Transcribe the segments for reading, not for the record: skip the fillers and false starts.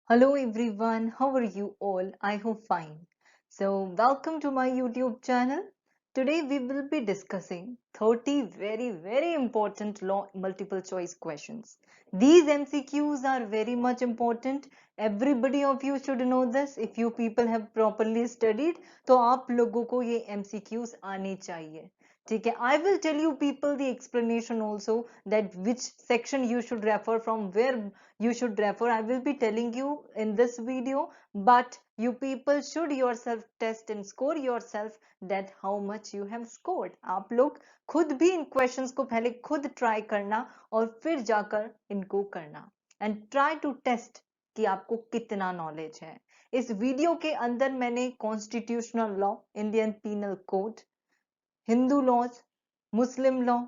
Hello everyone, how are you all? I hope fine. So, welcome to my YouTube channel. Today we will be discussing 30 very important law multiple choice questions. These MCQs are very much important. Everybody of you should know this. If you people have properly studied, तो आप लोगों को ये MCQs आने चाहिए. ठीक है, I will tell you people the explanation also that which section you should refer from where you should refer. I will be telling you in this video, but you people should yourself test and score yourself that how much you have scored. आप लोग खुद भी इन questions को पहले खुद try करना और फिर जाकर इनको करना and try to test कि आपको कितना knowledge है. इस वीडियो के अंदर मैंने constitutional law, Indian penal code, Hindu laws, Muslim law,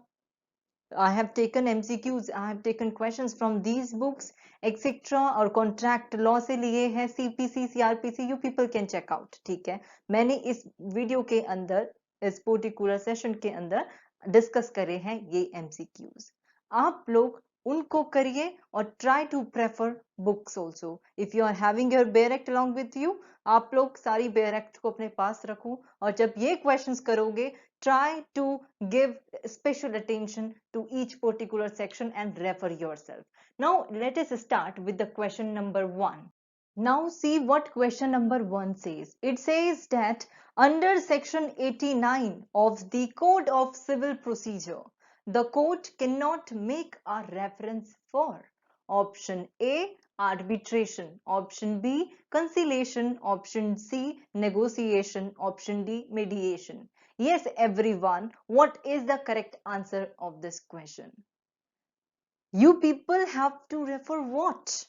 I have taken MCQs, I have taken questions from these books, etc. और contract law से लिए हैं, CPC, CRPC, you people can check out. ठीक है, मैंने इस वीडियो के अंदर, इस पर्टिकुलर सेशन के अंदर डिस्कस करे हैं ये MCQs. आप लोग उनको करिए और try to prefer books also. If you are having your Bare along with you, आप लोग सारी Bare को अपने पास रखो और जब ये questions करोगे, try to give special attention to each particular section and refer yourself. Now let us start with the question number 1. Now see what question number 1 says. It says that under section 89 of the Code of Civil Procedure, the court cannot make a reference for option A, arbitration, option B, conciliation, option C, negotiation, option D, mediation. Yes, everyone, what is the correct answer of this question? You people have to refer what?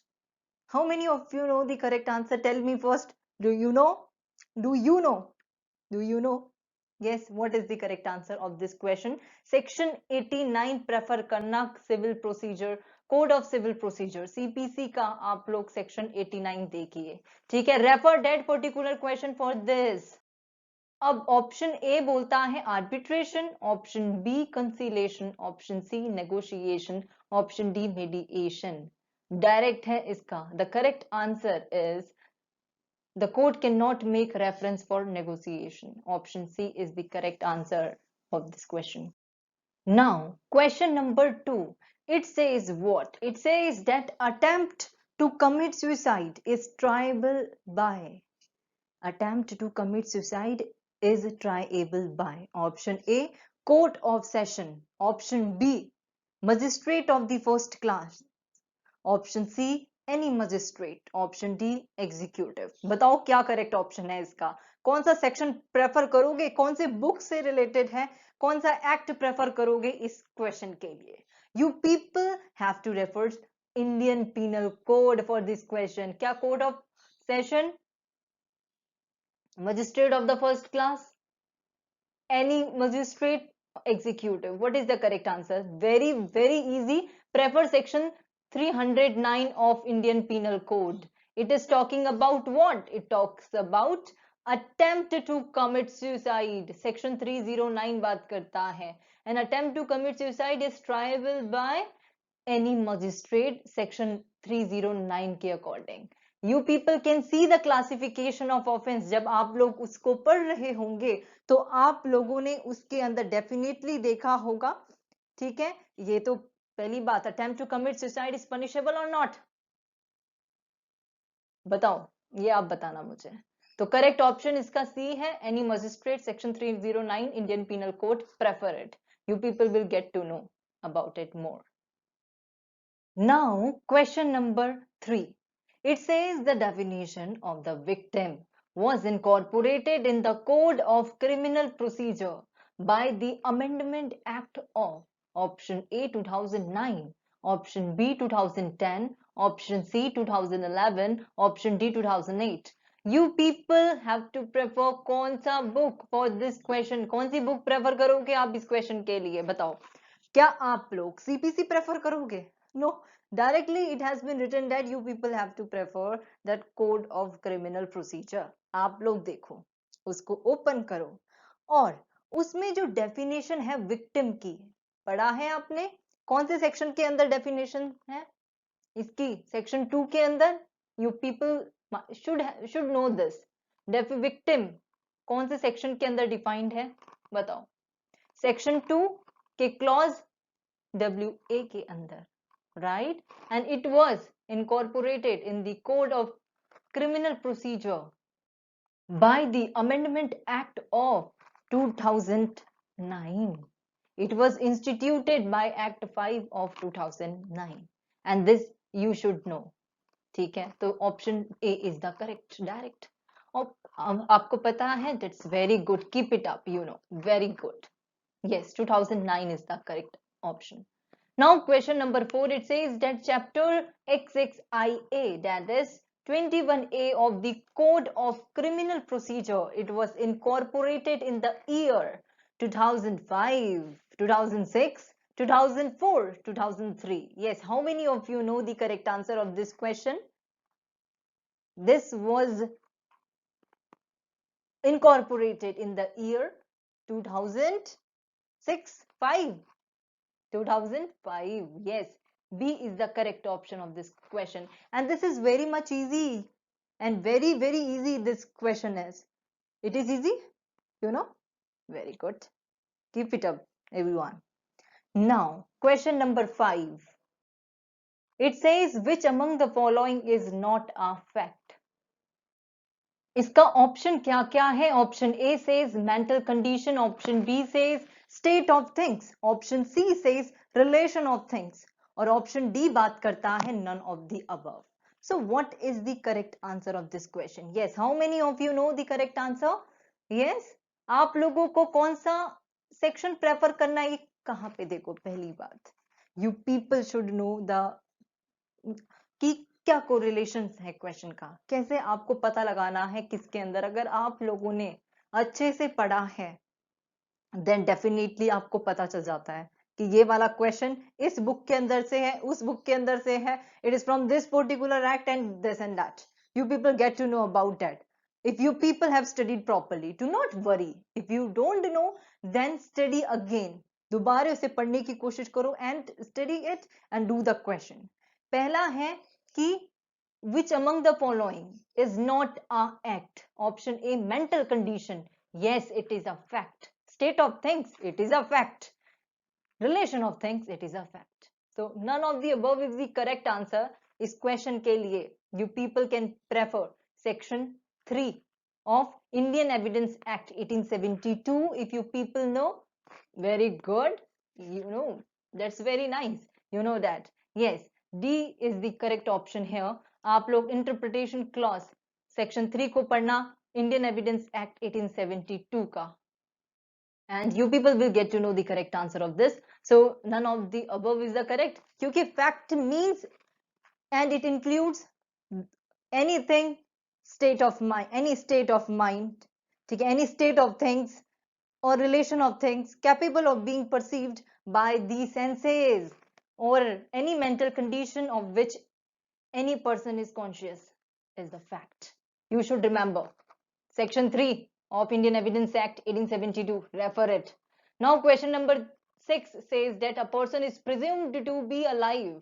How many of you know the correct answer? Tell me first. Do you know? Do you know? Do you know? Yes, what is the correct answer of this question? Section 89 prefer करना civil procedure, code of civil procedure, CPC का आप लोग section 89 देखिए. ठीक है, refer that particular question for this. अब option A बोलता है arbitration, option B conciliation, option C negotiation, option D mediation. Direct है इसका. The correct answer is the court cannot make reference for negotiation. Option C is the correct answer of this question. Now, question number 2. It says what? It says that attempt to commit suicide is triable by. Attempt to commit suicide is triable by. Option A, court of session. Option B, magistrate of the first class. Option see any magistrate, option D executive. बताओ क्या correct option है इसका. कौन सा section prefer करोगे, कौन से book से रिलेटेड है, कौन सा एक्ट प्रेफर करोगे इस क्वेश्चन के लिए. You people have to refer Indian penal code for this question. क्या code of session, magistrate of the first class, any magistrate, executive. What is the correct answer? Very easy. Prefer section 309 of Indian Penal Code. It is talking about what? It talks about attempt to commit suicide. Section 309 बात करता है. An attempt to commit suicide is triable by any magistrate. Section 309 के according. You people can see the classification of offense. जब आप लोग उसको पढ़ रहे होंगे तो आप लोगों ने उसके अंदर डेफिनेटली देखा होगा. ठीक है, ये तो पहली बात. Attempt to commit suicide is punishable और नॉट? बताओ, ये आप बताना मुझे. तो करेक्ट ऑप्शन इसका सी है, any magistrate. Section 309 Indian penal code prefer it. You people will get to know about it more. Now, question number 3. It says the definition of the victim was incorporated in the Code of Criminal Procedure by the Amendment Act of option A 2009, option B 2010, option C 2011, option D 2008. You people have to prefer कौन सा book for this question. कौन सी book prefer करोगे आप इस question के लिए? बताओ, क्या आप लोग CPC prefer करोगे? No, directly it has been written that you people have to prefer that code of criminal procedure. आप लोग देखो, उसको ओपन करो और उसमें जो डेफिनेशन है विक्टिम की, पढ़ा है आपने? कौन से सेक्शन के अंदर डेफिनेशन है इसकी? सेक्शन 2 के अंदर. You people should know this. Victim कौन से सेक्शन के अंदर डिफाइंड है बताओ? सेक्शन 2 के क्लॉज WA के अंदर, right? And it was incorporated in the Code of Criminal Procedure by the Amendment Act of 2009. It was instituted by Act 5 of 2009, and this you should know. ठीक है, तो option A is the correct direct. आपको पता है, that's very good, keep it up, you know, very good. Yes, 2009 is the correct option. Now question number 4, it says that chapter XXIA, that is 21A of the Code of Criminal Procedure, it was incorporated in the year 2005, 2006, 2004, 2003. Yes, how many of you know the correct answer of this question? This was incorporated in the year 2006, 5, 2005. Yes, B is the correct option of this question. And this is very much easy, and very, very easy this question is. It is easy, you know? Very good. Keep it up, everyone. Now, question number 5. It says, which among the following is not a fact? इसका option क्या क्या है? Option A says mental condition, option B says state of things, option C says relation of things, और option D बात करता है none of the above. So what is the correct answer of this question? Yes, how many of you know the correct answer? Yes, आप लोगों को कौन सा section prefer करना है? कहां पे देखो, पहली बात, you people should know the कि क्या कोरिलेशन है क्वेश्चन का, कैसे आपको पता लगाना है किसके अंदर. अगर आप लोगों ने अच्छे से पढ़ा है देन डेफिनेटली आपको पता चल जाता है कि ये वाला क्वेश्चन इस बुक के अंदर से है, उस बुक के अंदर से है, it is from this particular act and this and that. You people get to know about that if you people have studied properly. Do not worry. If you don't know, then study again. दोबारा उसे पढ़ने की कोशिश करो and study it and do the question. पहला है कि which among the following is not a act? Option A, mental condition. Yes, it is a fact. State of things, it is a fact. Relation of things, it is a fact. So none of the above is the correct answer. इस question के लिए you people can prefer section 3 of Indian Evidence Act 1872. If you people know, very good. You know, that's very nice. You know that. Yes, D is the correct option here. आप लोग interpretation clause section 3 को पढ़ना, Indian evidence act 1872 का, and you people will get to know the correct answer of this. So none of the above is the correct, क्योंकि fact means and it includes anything, state of mind, any state of mind, ठीक है, any state of things or relation of things capable of being perceived by the senses, or any mental condition of which any person is conscious is the fact. You should remember section 3 of Indian Evidence Act 1872. Refer it. Now question number 6 says that a person is presumed to be alive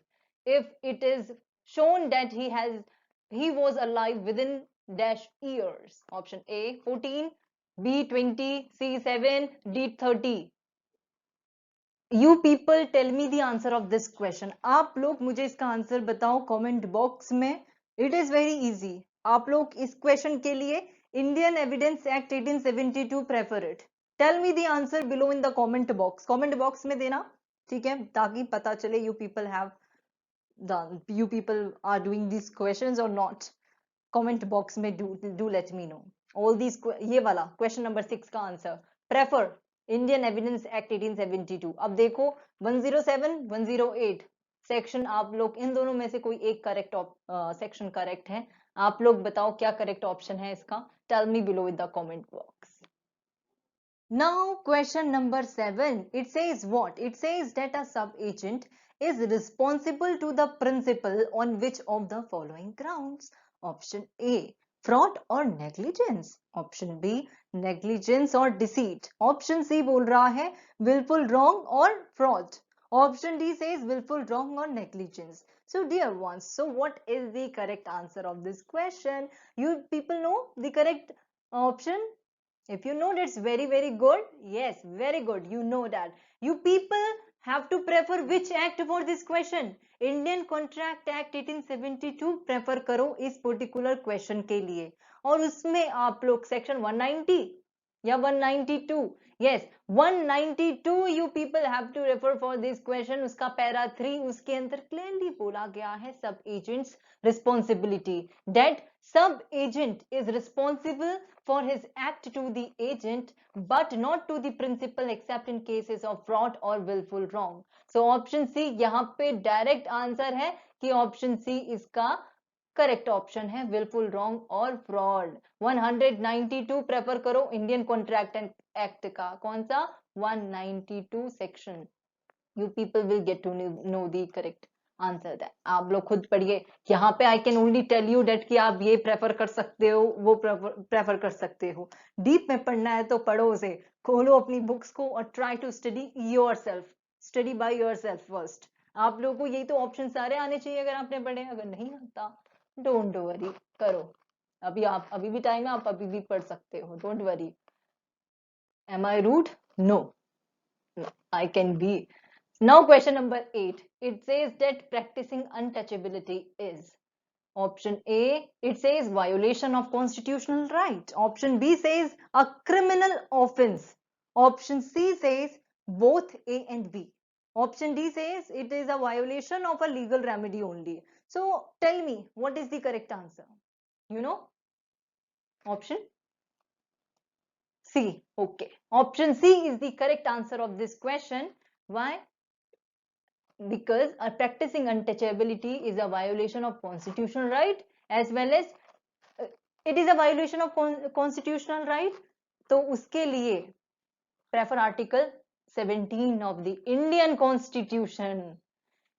if it is shown that he was alive within dash years. Option A 14, B 20, C 7, D 30. You people tell me the answer of this question. आप लोग मुझे इसका answer बताओ comment box में. It is very easy. आप लोग इस question के लिए Indian evidence act 1872 prefer it. Tell me the answer below in the comment box. Comment box में देना, ठीक है, ताकि पता चले you people have done, you people are doing these questions or not. कमेंट बॉक्स में do let me know all these. ये वाला क्वेश्चन नंबर 6 का answer, prefer Indian evidence act 1872. अब देखो 107, 108 सेक्शन, आप लोग इन दोनों में से कोई एक करेक्ट सेक्शन करेक्ट है. आप लोग बताओ क्या करेक्ट ऑप्शन है इसका. Tell me below in the comment box. Now question number 7, it says what? It says that a sub-agent is responsible to the principal on which of the following grounds? Option A, fraud or negligence. Option B, negligence or deceit. Option C बोल रहा है willful wrong or fraud. Option D says willful wrong or negligence. So dear ones, so what is the correct answer of this question? You people know the correct option? If you know, that's very, very good. Yes, very good. You know that. You people have to prefer which act for this question? Indian Contract Act 1872 prefer करो इस particular question के लिए, और उसमें आप लोग section 190 या 192, yes 192 you people have to refer for this question. उसका पैरा 3 उसके अंदर clearly बोला गया है सब agents responsibility, that sub agent is responsible for his act to the agent but not to the principal except in cases of fraud or willful wrong. So option C यहाँ पे direct answer है कि option C इसका correct option है, willful wrong और fraud. 192 prefer करो Indian contract act का, कौन सा 192 section. You people will get to know the correct answer that. आप लोग खुद पढ़िए. यहाँ पे I can only tell you that कि आप ये प्रेफर कर सकते हो, वो प्रेफर कर सकते हो. डीप में पढ़ना है तो पढ़ो उसे, खोलो अपनी बुक्स को और try to study yourself, study by yourself first. आप लोगों को यही तो ऑप्शन सारे आने चाहिए अगर आपने पढ़े. अगर नहीं आता डोंट वरी, करो. अभी भी टाइम है, आप अभी भी पढ़ सकते हो. Don't worry. Am I rude? No, I can be. Now question number 8. It says that practicing untouchability is option A, it says violation of constitutional right. Option B says a criminal offense. Option C says both A and B. Option D says it is a violation of a legal remedy only. So tell me, what is the correct answer? You know? Option C. Okay. Option C is the correct answer of this question. Why? Because practicing untouchability is a violation of constitutional right as well as it is a violation of constitutional right. तो उसके लिए prefer article 17 of the Indian Constitution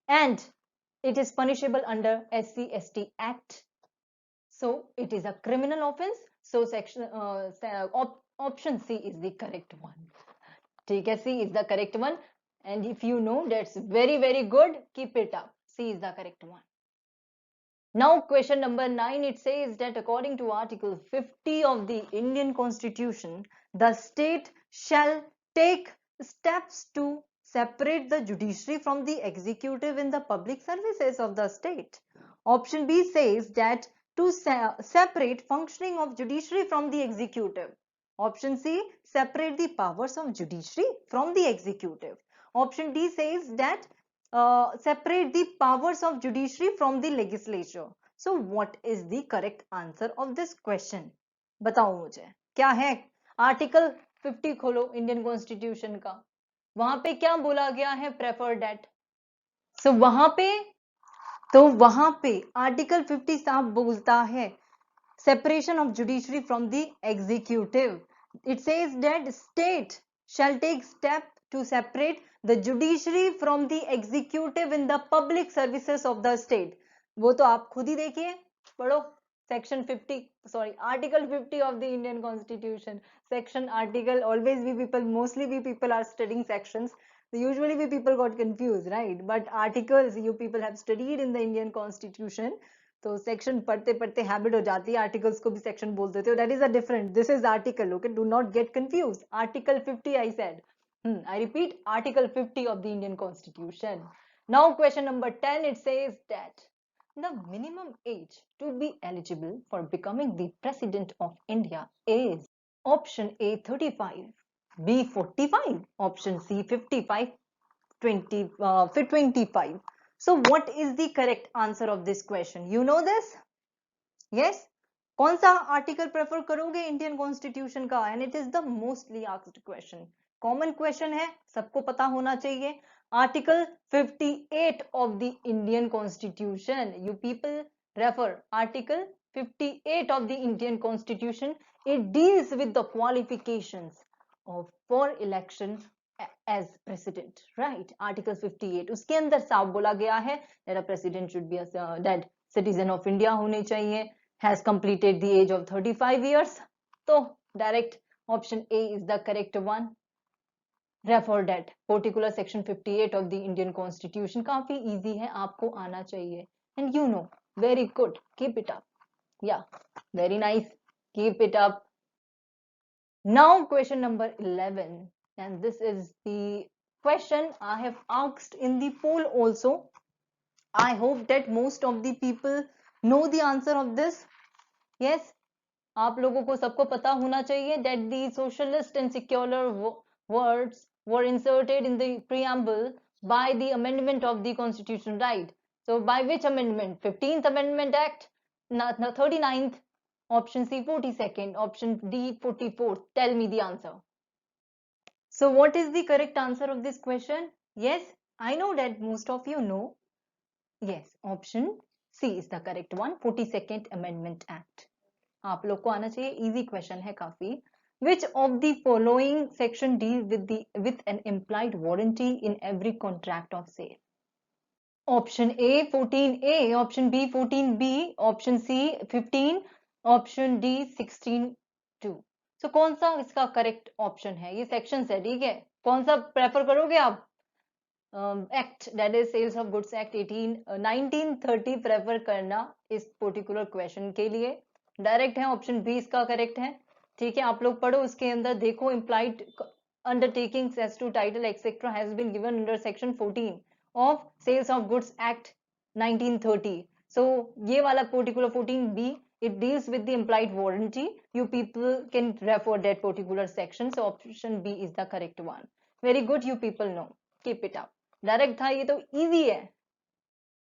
and it is punishable under SC/ST Act. So it is a criminal offense. So section option C is the correct one. ठीक है, C is the correct one. And if you know, that's very, very good. Keep it up. C is the correct one. Now question number 9, it says that according to Article 50 of the Indian Constitution, the state shall take steps to separate the judiciary from the executive in the public services of the state. Option B says that to separate functioning of judiciary from the executive. Option C, separate the powers of judiciary from the executive. Option D says that separate the powers of judiciary from the legislature. So what is the correct answer of this question? बताओ मुझे क्या है. Article 50 खोलो Indian constitution का, वहां पे क्या बोला गया है? Preferred eight. सो वहां पे आर्टिकल 50 साफ बोलता है separation of judiciary from the executive. It says that state shall take step to separate the judiciary from the executive in the public services of the state. वो तो आप खुद ही देखिए, पढ़ो section 50, sorry, article 50 of the Indian Constitution. Section, article, always we people, mostly we people are studying sections. Usually we people got confused, right? But articles you people have studied in the Indian Constitution. तो section पढ़ते पढ़ते habit हो जाती है, articles को भी section बोल देते हो. That is a different, this is article. Okay, do not get confuse. Article 50 I said. I repeat, article 50 of the Indian constitution. Now question number 10, it says that the minimum age to be eligible for becoming the president of India is option A 35, B 45, option C 55, 25. So what is the correct answer of this question? You know this? Yes? कौन सा article prefer करोगे Indian constitution का? And it is the mostly asked question, common question है, सबको पता होना चाहिए. Article 58 of the Indian constitution. You people refer article 58 of the Indian Constitution. It deals with the qualifications of for election as president, right? Article 58 उसके अंदर साफ बोला गया है that a president should be a that citizen of India होने चाहिए, has completed the age of 35 years. तो direct option A is the correct one. Refer that particular section 58 of the Indian constitution. काफी easy है, आपको आना चाहिए. And you know, very good, keep it up. Yeah, very nice, keep it up. Now question number 11, and this is the question I have asked in the poll also. I hope that most of the people know the answer of this. Yes, आप लोगों को सबको पता होना चाहिए that the socialist and secular words were inserted in the preamble by the amendment of the constitution, right? So by which amendment? 15th Amendment Act, 39th, option C 42nd, option D 44th. Tell me the answer. So what is the correct answer of this question? Yes, I know that most of you know. Yes, option C is the correct one, 42nd Amendment Act. आप लोग को आना चाहिए, easy question है काफी. Which of the following section deal with an implied warranty in every contract of sale? Option A 14A, option B 14B, option C 15, option D 16(2). So कौन सा इसका करेक्ट ऑप्शन है? ये सेक्शन है, ठीक है. कौन सा प्रेफर करोगे आप? Act, that is sales of goods act 1930 prefer करना इस पर्टिकुलर क्वेश्चन के लिए. डायरेक्ट है, ऑप्शन बी इसका करेक्ट है. ठीक है, आप लोग पढ़ो, उसके अंदर देखो, implied undertakings as to title etc has been given under section 14 of sales of goods act 1930. So ये वाला particular 14b, it deals with the implied warranty. You people can refer that particular section. So option B is the correct one. Very good, you people know, keep it up. Direct था, ये तो easy है.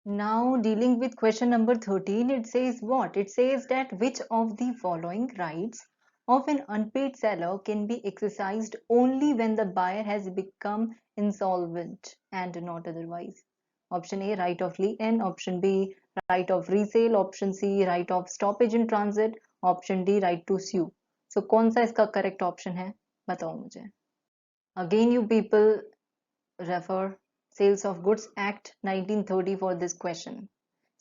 Now dealing with question number 13, it says what? It says that which of the following rights of an unpaid seller can be exercised only when the buyer has become insolvent and not otherwise? Option A, right of lien. Option B, right of resale. Option C, right of stoppage in transit. Option D, right to sue. So कौन सा इसका correct option है? बताओ मुझे. Again you people refer sales of goods act 1930 for this question.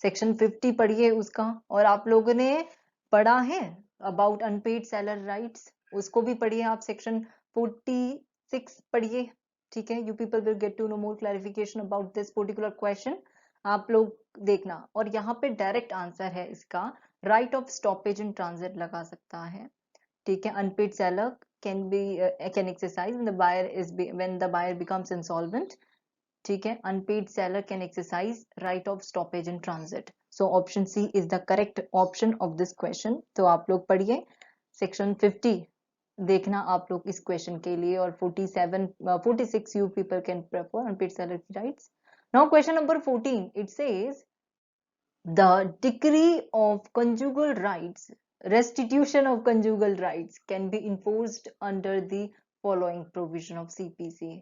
Section 50 पढ़िए उसका, और आप लोगों ने पढ़ा है अबाउट अनपेड सेलर राइट्स, उसको भी पढ़िए आप. सेक्शन 46 पढ़िए, ठीक है. You people will get to know more clarification about this particular question. आप लोग देखना, और यहाँ पे डायरेक्ट आंसर है इसका right of stoppage in transit लगा सकता है, ठीक है. Unpaid seller can exercise when the buyer becomes insolvent, ठीक है. Unpaid seller can exercise right of stoppage in transit. So option C is the correct option of this question. तो आप लोग पढ़िए सेक्शन 50, देखना आप लोग इस क्वेश्चन के लिए, और 47 46 you people can prefer unpaid seller की rights. Now question number 14, it says the decree of conjugal rights, restitution of conjugal rights can be enforced under the following provision of CPC.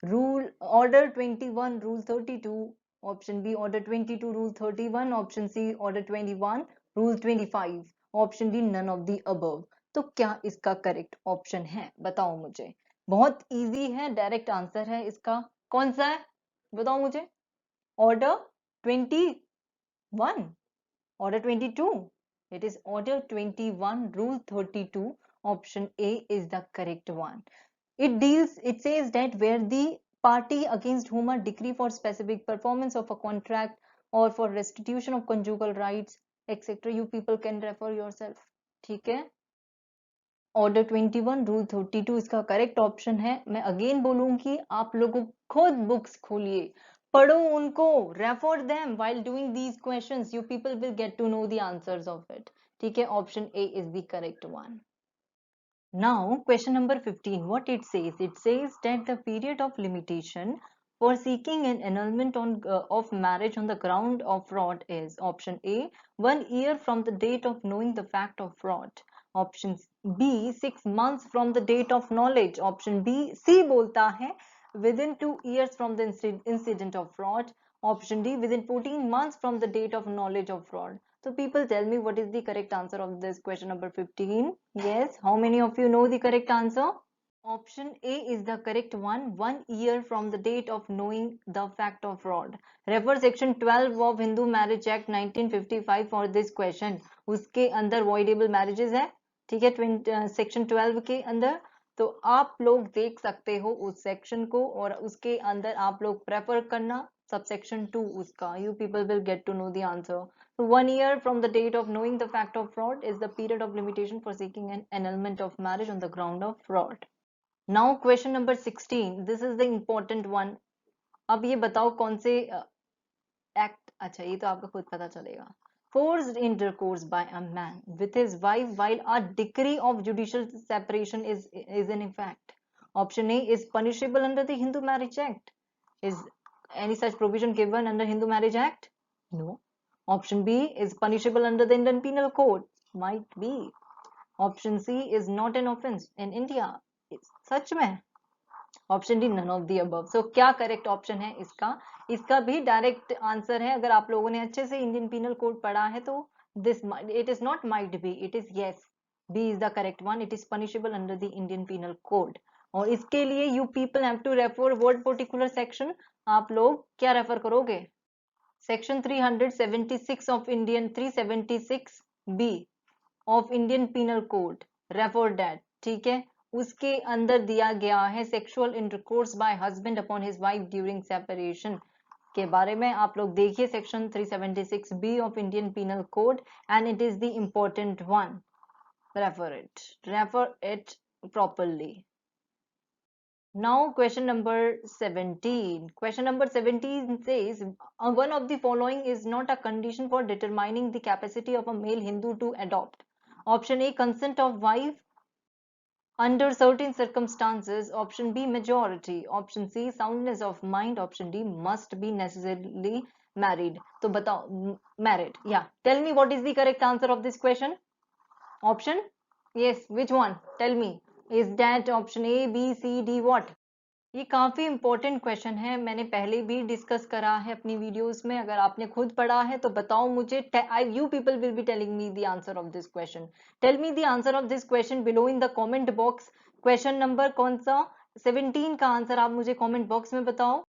Rule Order 21, Rule 32, option B Order 22, Rule 31, option C Order 21, Rule 25, option D none of the above. तो क्या इसका correct option है? बताओ मुझे. बहुत easy है, direct answer है इसका. कौन सा है बताओ मुझे? Order 21, order 22. It is Order 21, Rule 32. Option A is the correct one. It says that where the party against whom a decree for specific performance of a contract or for restitution of conjugal rights etc. You people can refer yourself, ठीक है. Order 21, Rule 32 इसका correct option है. मैं again बोलूंगी, आप लोगों खुद books खोलिए, पढ़ो उनको, refer them while doing these questions. You people will get to know the answers of it, ठीक है. Option A is the correct one. Now, question number 15, what it says? It says that the period of limitation for seeking an annulment of marriage on the ground of fraud is option A, 1 year from the date of knowing the fact of fraud. Option B, 6 months from the date of knowledge. Option B, C बोलता है within 2 years from the incident of fraud. Option D, within 14 months from the date of knowledge of fraud. So people tell me what is the correct answer of this question number 15. Yes, how many of you know the correct answer? Option A is the correct one, 1 year from the date of knowing the fact of fraud. Refer section 12 of Hindu Marriage Act 1955 for this question. उसके अंदर voidable marriages है, ठीक है. Section 12 के अंदर तो आप लोग देख सकते हो उस सेक्शन को और उसके अंदर आप लोग प्रेफर करना सबसेक्शन 2 उसका. You people will get to know the answer. So 1 year from the date of knowing the fact of fraud is the period of limitation for seeking an annulment of marriage on the ground of fraud. Now question number 16. This is the important one. अब ये बताओ कौन से act. अच्छा ये तो आपको खुद पता चलेगा. Forced intercourse by a man with his wife while a decree of judicial separation is in effect. Option A is punishable under the Hindu Marriage Act. Is any such provision given under Hindu Marriage Act? No. Option B is punishable under the Indian Penal Code. Might be. Option C is not an offense in India. सच में. Option D none of the above. So क्या correct option है इसका? इसका भी direct answer है. अगर आप लोगों ने अच्छे से इंडियन पीनल कोड पढ़ा है तो this it is not might be, it is yes. B is the correct one. It is punishable under the Indian penal code. और इसके लिए you people have to refer what particular section. आप लोग क्या refer करोगे? Section 376 of Indian 376 B of Indian penal code. Refer that. ठीक है. उसके अंदर दिया गया है sexual intercourse by husband upon his wife during separation के बारे में. आप लोग देखिए section 376 B of Indian penal code and it is the important one. Refer it properly. Now question number 17. Question number 17 says one of the following is not a condition for determining the capacity of a male Hindu to adopt. Option A consent of wife under certain circumstances. Option B majority. Option C soundness of mind. Option D must be necessarily married. तो बताओ married. Yeah. Tell me what is the correct answer of this question. Option? Yes. Which one? Tell me. Is that option A, B, C, D, what? ये काफी important question है. मैंने पहले भी discuss करा है अपनी वीडियोस में. अगर आपने खुद पढ़ा है तो बताओ मुझे. You people will be telling me the answer of this question. Tell me the answer of this question below in the comment box. Question number कौन सा? 17 का आंसर आप मुझे कमेंट बॉक्स में बताओ.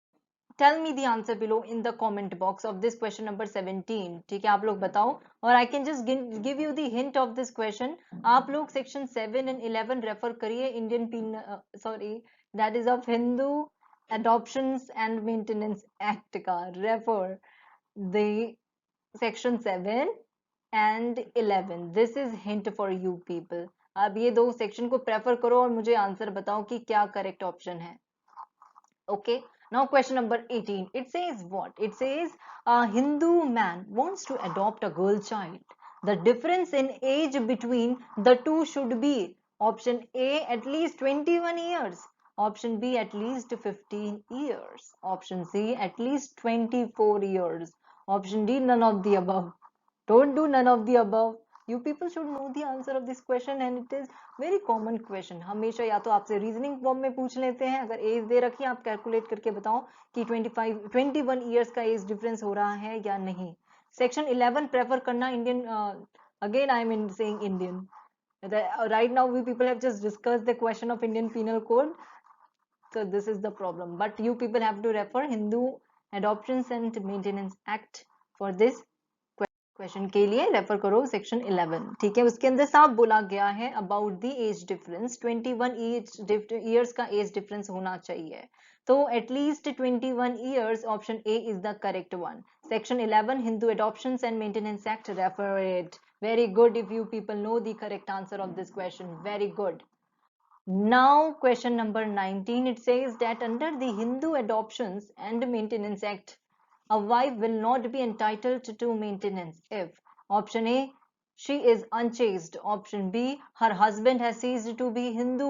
Tell me the answer below in the comment box of this question number 17. ठीक है, आप लोग बताओ. और I can just give you the hint of this question. आप लोग सेक्शन 7 एंड 11 रेफर करिए Indian sorry that is of Hindu Adoptions and Maintenance Act का. refer the section 7 and 11. this is hint for you people. अब ये दो section को prefer करो और मुझे आंसर बताओ कि क्या करेक्ट ऑप्शन है. okay, now question number 18. It says what? It says a Hindu man wants to adopt a girl child. The difference in age between the two should be option A at least 21 years. Option B at least 15 years. Option C at least 24 years. Option D none of the above. Don't do none of the above. You people should know the answer of this question and it is very common question. हमेशा या तो आपसे reasoning form में पूछ लेते हैं. अगर as they रखी है आप कैलकुलेट करके बताओ कि 21 ईयर्स का एज डिफरेंस हो रहा है या नहीं. सेक्शन 11 प्रेफर करना Indian. Again I am saying Indian. Right now we people have just discussed the question of Indian Penal Code. So this is the problem. But you people have to refer Hindu Adoptions and Maintenance Act for this question के लिए. Refer करो section 11. ठीक है, उसके अंदर साफ बोला गया है about the age difference. 21 years का एज डिफरेंस होना चाहिए. तो at least 21 years. Option A is the correct one. Section 11 Hindu adoptions and maintenance act. Refer it. Very good. If you people know the correct answer of this question. Very good. Now question number 19. It says that under the Hindu Adoptions and Maintenance Act, a wife will not be entitled to maintenance if option A she is unchaste. Option B her husband has ceased to be Hindu.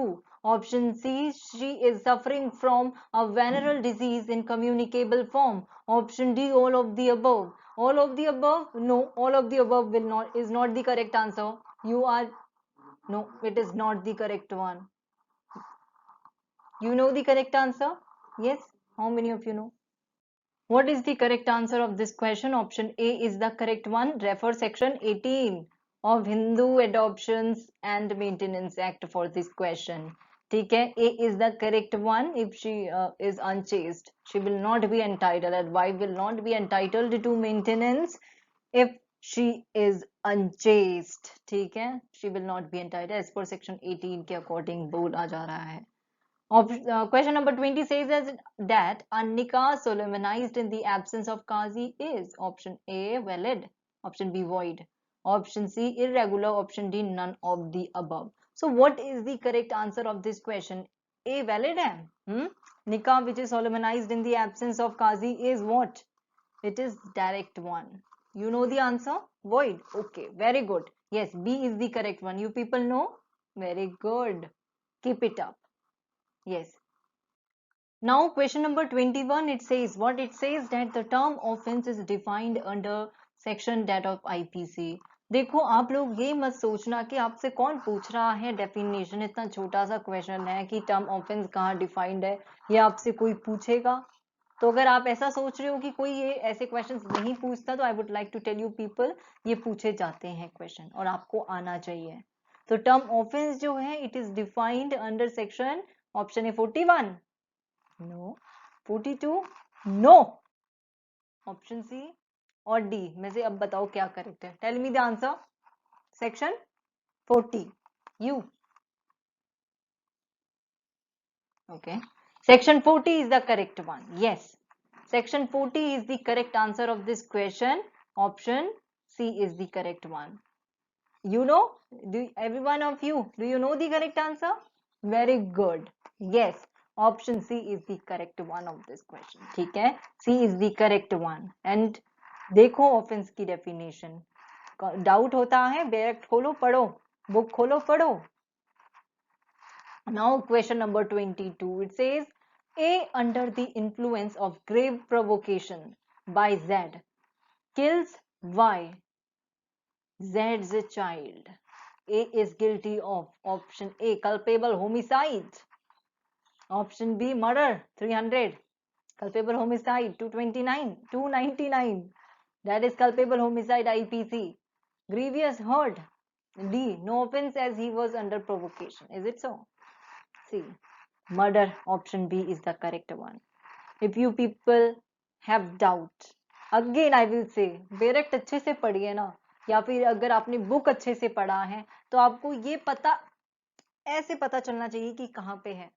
Option C she is suffering from a venereal disease in communicable form. Option D all of the above. All of the above? No, all of the above is not the correct answer. You are no, it is not the correct one. You know the correct answer? Yes. How many of you know? What is the correct answer of this question? Option A is the correct one. Refer section 18 of Hindu Adoptions and Maintenance Act for this question. ठीक है, A is the correct one. If she is unchaste, she will not be entitled. That wife will not be entitled to maintenance if she is unchaste, ठीक है, she will not be entitled as per section 18 के according बोला जा रहा है. Question number 20 says as that a nikah solemnized in the absence of qazi is option A valid, option B void, option C irregular, option D none of the above. So what is the correct answer of this question? A valid है. Nikah which is solemnized in the absence of qazi is what? It is direct one. You know the answer? Void. Okay, very good. Yes, B is the correct one. You people know? Very good. Keep it up. Yes. Now question number 21, it says what? It says that the term offense is defined under section that of IPC. देखो आप लोग ये मत सोचना कि आपसे कौन पूछ रहा है डेफिनेशन, इतना छोटा सा क्वेश्चन है कि टर्म ऑफेंस कहाँ डिफाइंड है, ये आपसे कोई पूछेगा? तो अगर आप ऐसा सोच रहे हो कि कोई ये ऐसे क्वेश्चंस नहीं पूछता, तो I would like to tell you people, ये पूछे जाते हैं क्वेश्चन और आपको आना चाहिए. तो टर्म ऑफेंस जो है it is defined under section option A 41, no 42, no option C और डी में से अब बताओ क्या करेक्ट है. Tell me the answer. Section 40. You okay. Section 40 is the correct one. Yes, section 40 is the correct answer of this question. Option C is the correct one. You know, every one of you, do you know the correct answer? Very good. Yes, option C is the correct one of this question. ठीक है, C is the correct one. And देखो offence की definition. Doubt होता है, direct खोलो पढ़ो, book खोलो पढ़ो. Now question number 22, it says A under the influence of grave provocation by Z kills Y. Z is a child. A is guilty of option A culpable homicide, option B murder 300, culpable homicide 229, 299, that is culpable homicide IPC, grievous hurt D no offense as he was under provocation. Is it so? C murder, option B is the correct one. If you people have doubt, again I will say direct अच्छे से पढ़िए ना, या फिर अगर आपने book अच्छे से पढ़ा है तो आपको ये पता ऐसे पता चलना चाहिए कि कहाँ पे है.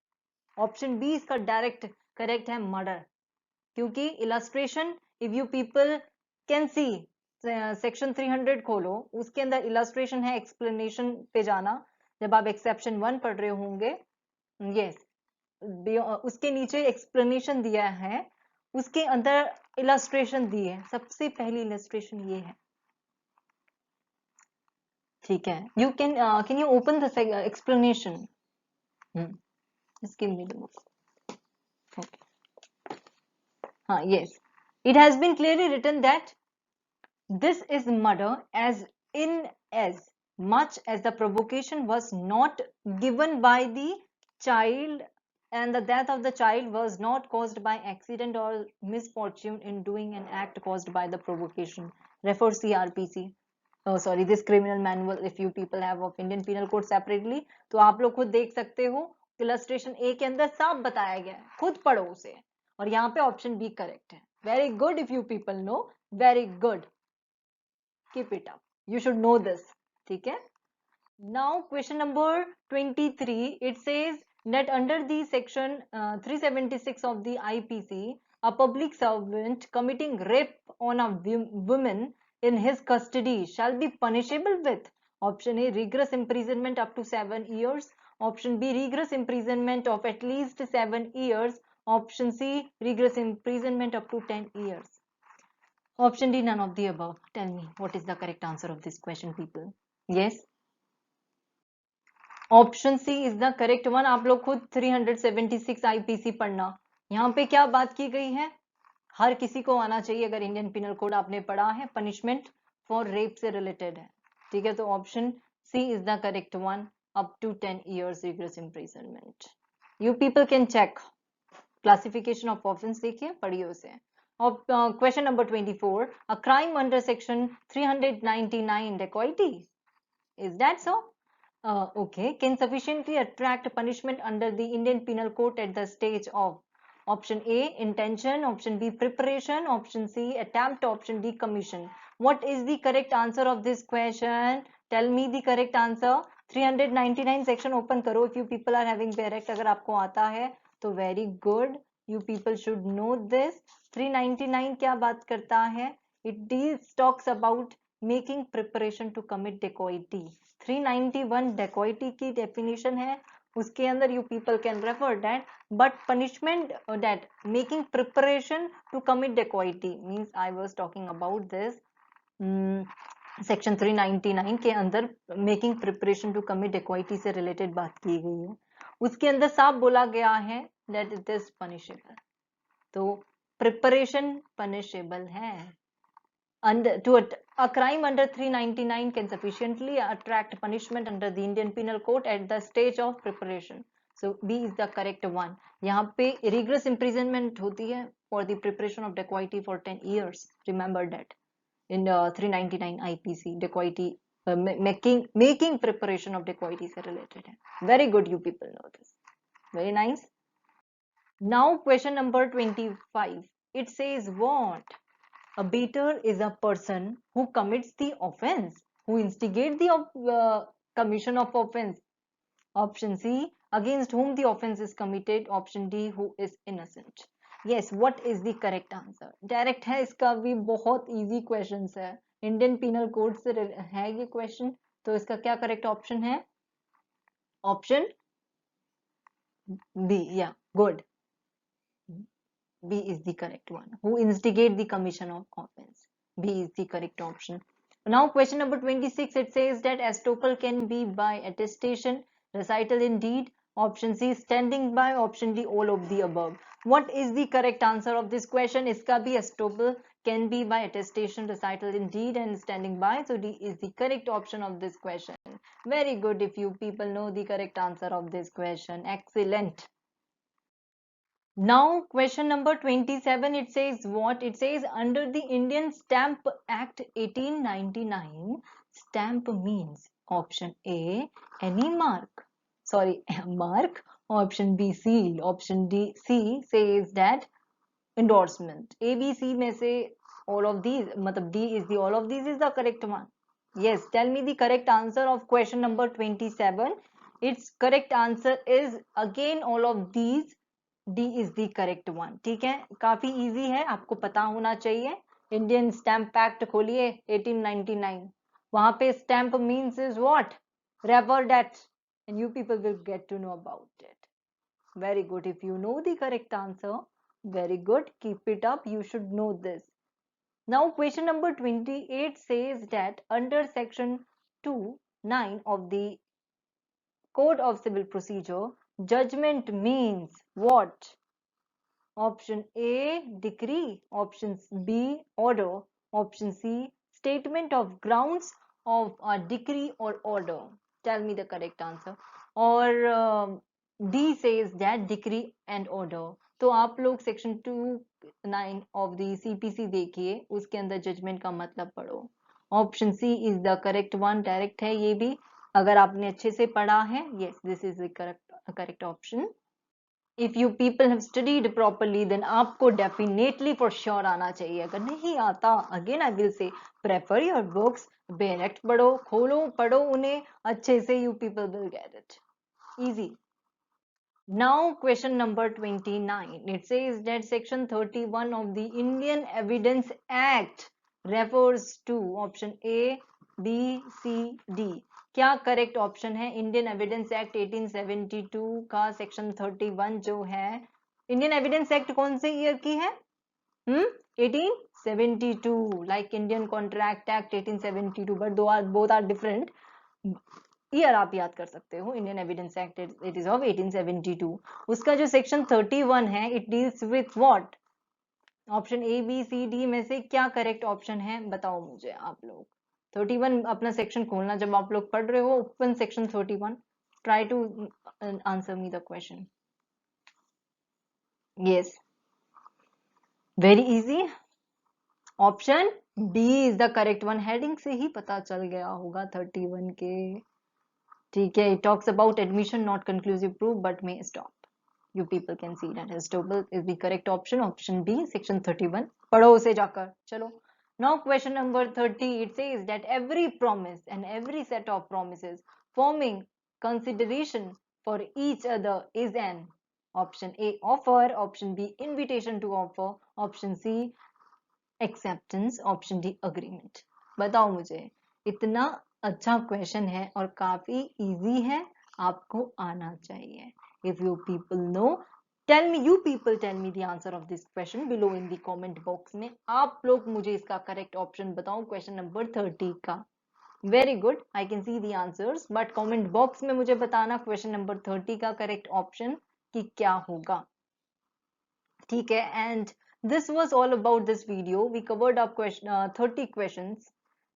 ऑप्शन बी इसका डायरेक्ट करेक्ट है, मर्डर. क्योंकि illustration, if you people can see, section 300 खोलो, उसके अंदर इलस्ट्रेशन है, एक्सप्लेनेशन पे जाना जब आप एक्सेप्शन 1 पढ़ रहे होंगे. यस, उसके नीचे एक्सप्लेनेशन दिया है, उसके अंदर इलस्ट्रेशन दी है. सबसे पहली इलस्ट्रेशन ये है, ठीक है. You can you open the explanation. Give me the book. Okay, हाँ, yes. It has been clearly written that this is murder as in as much as the provocation was not given by the child and the death of the child was not caused by accident or misfortune in doing an act caused by the provocation. Refer CRPC. Oh, sorry, this criminal manual if you people have of Indian Penal Code separately. तो आप लोग खुद देख सकते हो, illustration ए के अंदर साफ बताया गया है, खुद पढ़ो उसे. और यहाँ पे ऑप्शन बी करेक्ट है. Very good, if you people no, very good. Keep it up, you should know this. ठीक है. Now question number 23, it says that under the section 376 of the IPC, a public servant committing rape on a woman in his custody shall be punishable with option A rigorous imprisonment up to 7 years, option B rigorous imprisonment of at least 7 years, option C rigorous imprisonment up to 10 years, option D none of the above. Tell me what is the correct answer of this question, people. Yes, option C is the correct one. आप लोग खुद 376 IPC पढ़ना. यहाँ पे क्या बात की गई है, हर किसी को आना चाहिए अगर इंडियन पिनल कोड आपने पढ़ा है, पनिशमेंट फॉर रेप से रिलेटेड है. ठीक है, तो option C is the correct one, up to 10 years rigorous imprisonment. You people can check classification of offence, देखिए पढ़िए उसे. Question number 24, a crime under section 399 dacoity, is that so? Okay, can sufficiently attract punishment under the Indian Penal Code at the stage of option A intention, option B preparation, option C attempt, option D commission. What is the correct answer of this question? Tell me the correct answer. 399 section open करो if you people are having direct. अगर आपको आता है तो very good. You people should know this. 399 क्या बात करता है? It is talks about making preparation to commit dacoity. 391 dacoity की definition है. उसके अंदर you people can refer that, but punishment that making preparation to commit dacoity means I was talking about this section 399 के अंदर making preparation to commit dacoity से related बात की गई है. उसके अंदर साफ बोला गया है दैट इट इज पनिशेबल. तो प्रिपरेशन पनिशेबल है. Under to a crime under 399 can sufficiently attract punishment under the Indian Penal Code at the stage of preparation. So B is the correct one. यहाँ पे rigorous imprisonment होती है for the preparation of dacoity for 10 years. Remember that in 399 IPC dacoity making preparation of dacoity से related है. Very good, you people know this. Very nice. Now question number 25. It says what? A beater is a person who commits the offense, who instigates the commission of offense. Option C, against whom the offense is committed. Option D, who is innocent. Yes, what is the correct answer? Direct है इसका भी, बहुत easy questions है. Indian Penal Code से है ये question. तो इसका क्या correct option है? Option B. Yeah, good. B is the correct one. Who instigate the commission of offense. B is the correct option. Now question number 26, it says that estoppel can be by attestation, recital in deed. Option C, standing by. Option D, all of the above. What is the correct answer of this question? Iska bhi estoppel can be by attestation, recital in deed and standing by. So D is the correct option of this question. Very good if you people know the correct answer of this question. Excellent. Now question number 27, it says what? It says under the Indian Stamp Act 1899, stamp means option A, any mark. Sorry, mark. Option B, seal. Option D, C says that endorsement. A, B, C में से all of these, मतलब D is the all of these is the correct one. Yes, tell me the correct answer of question number 27. Its correct answer is again all of these. D is the correct one. ठीक है, काफी easy है, आपको पता होना चाहिए. Indian Stamp Act खोलिए 1899. वहां पे stamp means is what? Refer that, and you people will get to know about it. Very good. If you know the correct answer, very good. Keep it up. You should know this. Now question number 28 says that under section 2(9) of the Code of Civil Procedure, judgment means what? Option A, decree. Option B, order. Option C, statement of grounds of a decree or order. Tell me the correct answer. Or D says that decree and order. तो आप लोग section 2(9) of the CPC देखिए, उसके अंदर judgement का मतलब पढ़ो. Option C is the correct one. Direct है ये भी, अगर आपने अच्छे से पढ़ा है. Yes, this is the correct option. If you people have studied properly, then आपको definitely for sure आना चाहिए. अगर नहीं आता, again I will say, prefer your books, direct पढ़ो, खोलो, पढ़ो उन्हें अच्छे से. You people will get it easy. Now question number 29. It says that section 31 of the Indian Evidence Act refers to option A, B, C, D. क्या correct option है? Indian evidence act 1872 का section 31 जो है, Indian evidence act कौन से year की है? 1872. Like Indian contract act 1872, but both are different. Year आप याद कर सकते हो. Indian evidence act it is of 1872. उसका जो सेक्शन 31 है, it deals with what? Option A, B, C, D में से क्या करेक्ट ऑप्शन है? बताओ मुझे आप लोग. 31 अपना सेक्शन खोलना जब आप लोग पढ़ रहे हो. Open section 31. Try to answer me the question. Yes, very easy. Option D is the correct one. Heading से ही पता चल गया होगा 31 के. ठीक है, it talks about admission, not conclusive proof but may stop. You people can see that estoppel is the correct option. Option B, section 31. पढ़ो उसे जाकर. चलो Now question number 30, it says that every promise and every set of promises forming consideration for each other is an option A offer, option B invitation to offer, option C acceptance, option D agreement. बताओ मुझे, इतना अच्छा question है और काफी easy है, आपको आना चाहिए. If you people know, you people tell me the answer of this question below in the comment box में. आप लोग मुझे इसका करेक्ट ऑप्शन बताओ क्वेश्चन नंबर 30 का. Very good, I can see the answers, but comment box में मुझे बताना क्वेश्चन नंबर 30 का करेक्ट ऑप्शन कि क्या होगा. ठीक है, and this was all about this video. We covered up 30 questions.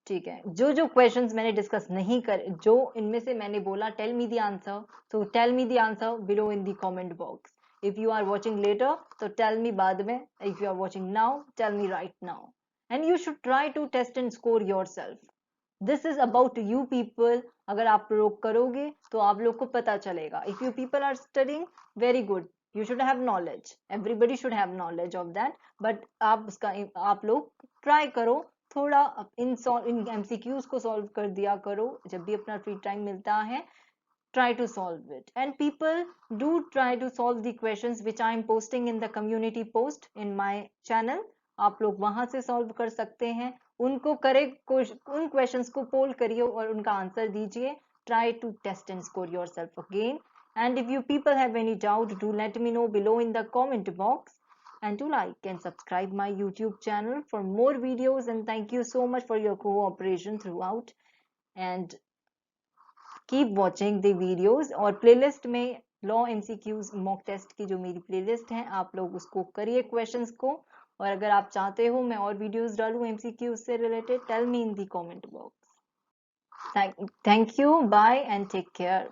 ठीक है, जो जो क्वेश्चंस मैंने डिस्कस नहीं कर, जो इनमें से मैंने बोला tell me the answer, so tell me the answer below in the comment box. If you are watching later तो टेल मी बाद में, if you are watching now tell me right now, and you should try to test and score yourself. This is about you people. अगर आप लोग करोगे तो आप लोग को पता चलेगा. If you people are studying, very good, you should have knowledge, everybody should have knowledge of that, but आप लोग ट्राई करो थोड़ा इन एमसीक्यूज को सॉल्व कर दिया करो जब भी अपना फ्री टाइम मिलता है. Try to solve it, and people do try to solve the questions which I am posting in the community post in my channel. आप लोग वहां से सॉल्व कर सकते हैं. उनको करेक्ट उन क्वेश्चंस को पोल करिए और उनका आंसर दीजिए. Try to test and score yourself again. And if you people have any doubt, do let me know below in the comment box. And do like and subscribe my YouTube channel for more videos. And thank you so much for your cooperation throughout. And keep watching the videos. और playlist में law MCQs mock test की जो मेरी playlist है, आप लोग उसको करिए क्वेश्चंस को. और अगर आप चाहते हो मैं और वीडियोस डालूं एमसीक्यूज से related, tell me in the comment box. Thank you, bye and take care.